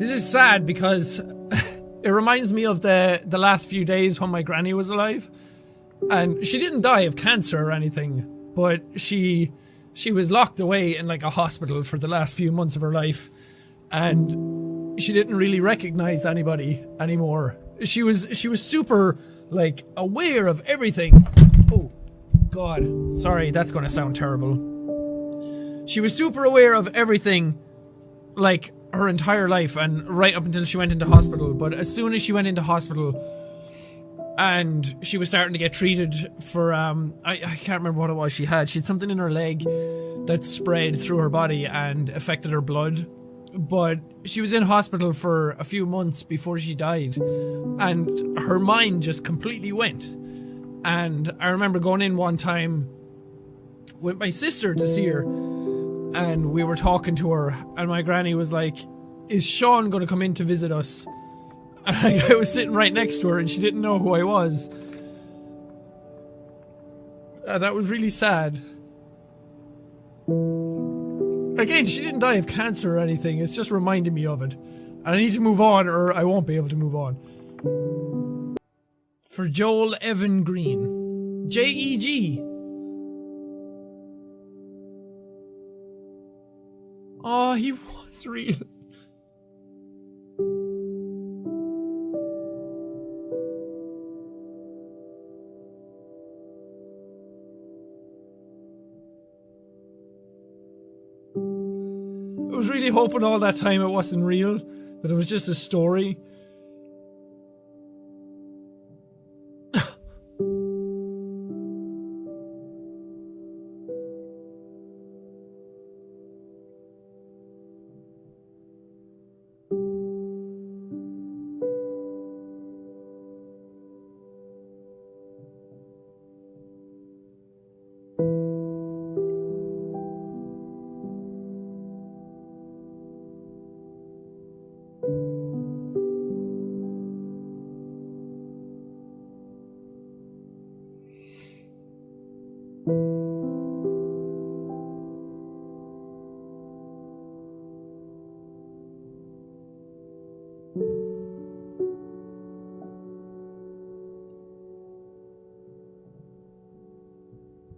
This is sad because it reminds me of the last few days when my granny was alive. And she didn't die of cancer or anything, but she was locked away in like a hospital for the last few months of her life. And she didn't really recognize anybody anymore. She was super like aware of everything. Oh God, sorry, that's gonna sound terrible. She was super aware of everything, like her entire life, and right up until she went into hospital. But as soon as she went into hospital and she was starting to get treated for I can't remember what it was she had something in her leg that spread through her body and affected her blood. But she was in hospital for a few months before she died, and her mind just completely went. And I remember going in one time with my sister to see her, and we were talking to her, and my granny was like, "Is Sean gonna come in to visit us?" And I was sitting right next to her, and she didn't know who I was. And that was really sad. Again, she didn't die of cancer or anything, it's just reminding me of it. And I need to move on, or I won't be able to move on. For Joel Evan Green. J-E-G. Oh, he was real. I was really hoping all that time it wasn't real, that it was just a story.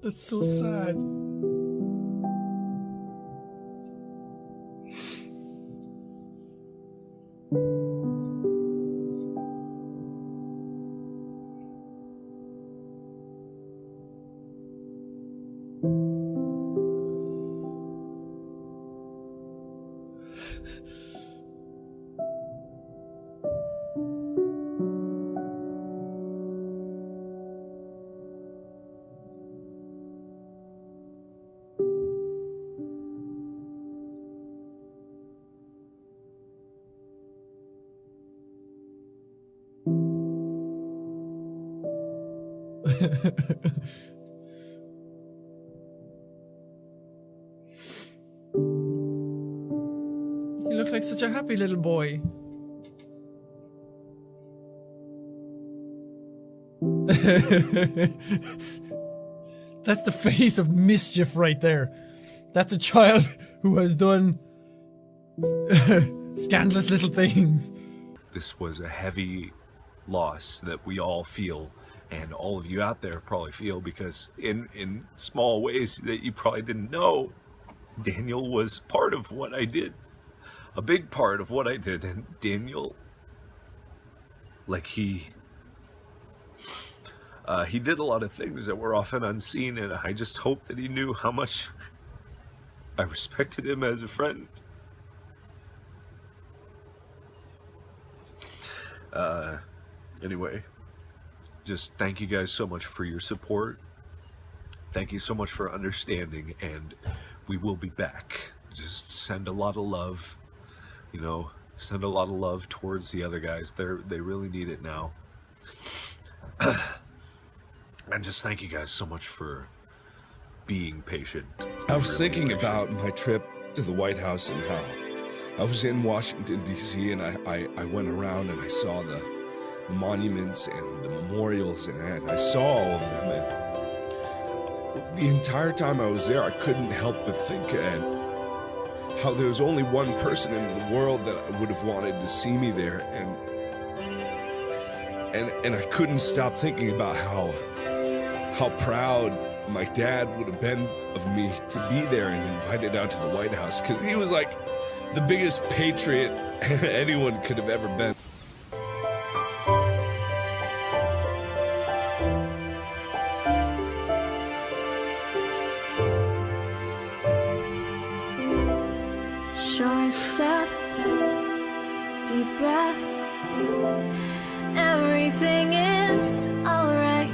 That's so sad. You look like such a happy little boy. That's the face of mischief right there. That's a child who has done scandalous little things. This was a heavy loss that we all feel, and all of you out there probably feel, because in small ways that you probably didn't know, Daniel was part of what I did. A big part of what I did. And Daniel, like he did a lot of things that were often unseen, and I just hope that he knew how much I respected him as a friend. Anyway, just thank you guys so much for your support. Thank you so much for understanding, and we will be back. Just send a lot of love, you know, send a lot of love towards the other guys. They really need it now. And just thank you guys so much for being patient. I was thinking about my trip to the White House and how I was in Washington, D.C., and I went around and I saw the monuments and the memorials, and I saw all of them, and the entire time I was there, I couldn't help but think how there was only one person in the world that would have wanted to see me there, and I couldn't stop thinking about how proud my dad would have been of me to be there and invited out to the White House, because he was like the biggest patriot anyone could have ever been. Short steps, deep breath, everything is alright.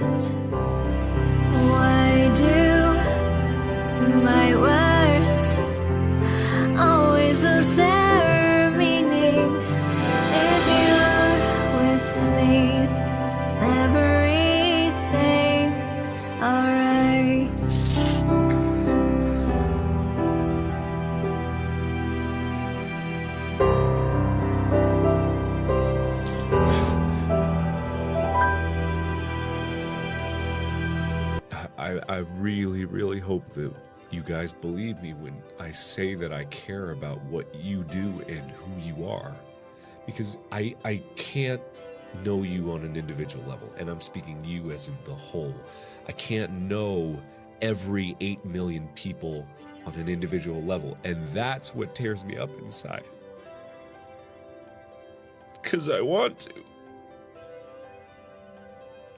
Why do my words always lose their meaning? If you're with me, everything's alright. I really, really hope that you guys believe me when I say that I care about what you do and who you are. Because I can't know you on an individual level, and I'm speaking you as in the whole. I can't know every 8 million people on an individual level, and that's what tears me up inside. Because I want to.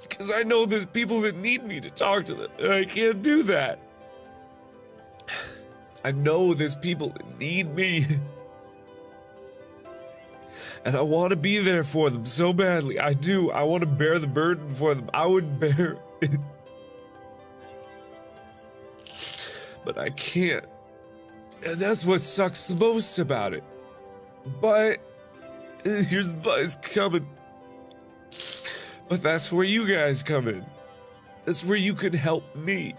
Because I know there's people that need me to talk to them, and I can't do that. I know there's people that need me. And I want to be there for them so badly. I do. I want to bear the burden for them. I would bear it. But I can't. And that's what sucks the most about it. But, here's the but, it's coming. But that's where you guys come in. That's where you can help me.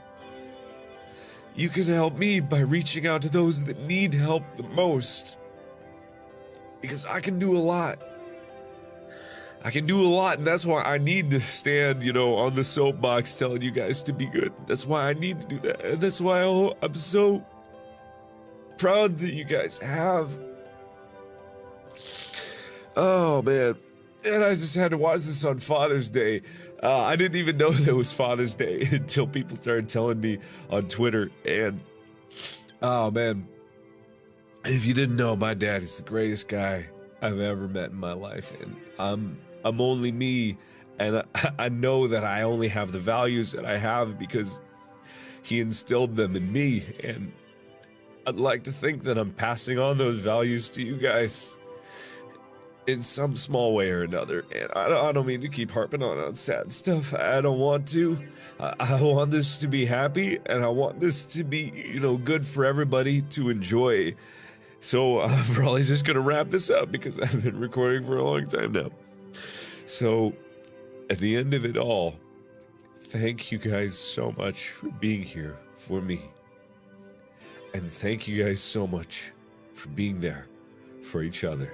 You can help me by reaching out to those that need help the most. Because I can do a lot. I can do a lot, and that's why I need to stand, on the soapbox telling you guys to be good. That's why I need to do that. And that's why I'm so proud that you guys have. Oh, man. And I just had to watch this on Father's Day. I didn't even know there was Father's Day until people started telling me on Twitter. And, oh man, if you didn't know, my dad is the greatest guy I've ever met in my life. And I'm only me, and I know that I only have the values that I have because he instilled them in me. And I'd like to think that I'm passing on those values to you guys in some small way or another. And I don't mean to keep harping on sad stuff. I don't want to. I want this to be happy, and I want this to be, good for everybody to enjoy. So I'm probably just gonna wrap this up because I've been recording for a long time now. So at the end of it all, thank you guys so much for being here for me. And thank you guys so much for being there for each other.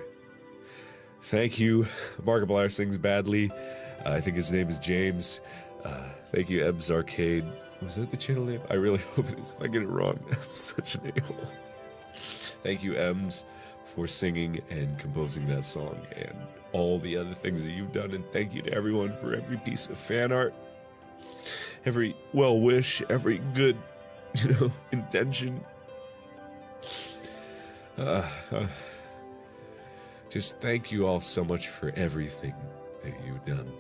Thank you, Markiplier sings badly. I think his name is James. Thank you, Ebs Arcade. Was that the channel name? I really hope it is. If I get it wrong, I'm such an a-hole. Thank you, Ems, for singing and composing that song and all the other things that you've done. And thank you to everyone for every piece of fan art, every well wish, every good, intention. Just thank you all so much for everything that you've done.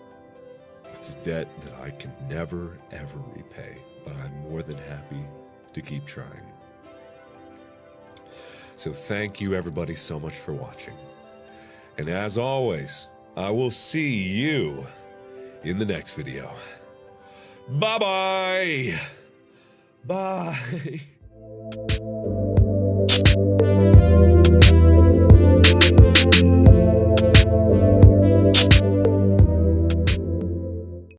It's a debt that I can never, ever repay, but I'm more than happy to keep trying. So thank you everybody so much for watching. And as always, I will see you in the next video. Bye-bye! Bye!